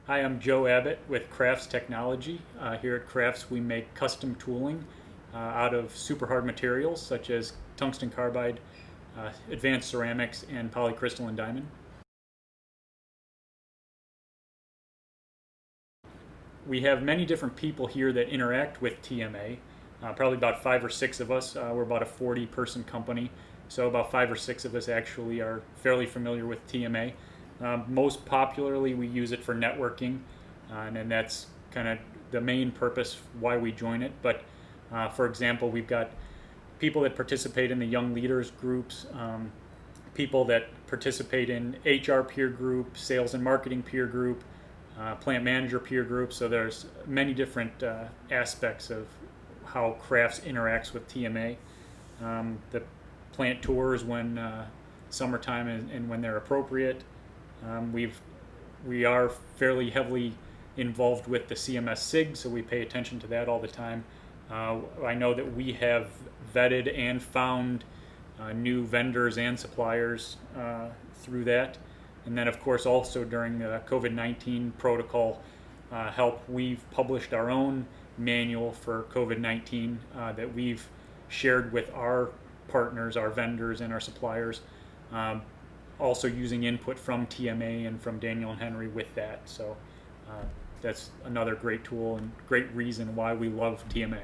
Hi, I'm Joe Abbott with Crafts Technology. Here at Crafts, we make custom tooling out of super hard materials such as tungsten carbide, advanced ceramics, and polycrystalline diamond. We have many different people here that interact with TMA. Probably about 5 or 6 of us. We're about a 40-person company, so about 5 or 6 of us actually are fairly familiar with TMA. Most popularly, we use it for networking, and that's kind of the main purpose why we join it. But for example, we've got people that participate in the young leaders groups, people that participate in HR peer group, sales and marketing peer group, plant manager peer group. So there's many different aspects of how crafts interacts with TMA. The plant tours when summertime and when they're appropriate. We are fairly heavily involved with the CMS SIG, so we pay attention to that all the time. I know that we have vetted and found new vendors and suppliers through that. And then, of course, also during the COVID-19 protocol help, we've published our own manual for COVID-19 that we've shared with our partners, our vendors, and our suppliers. Also using input from TMA and from Daniel and Henry with that. So that's another great tool and great reason why we love TMA.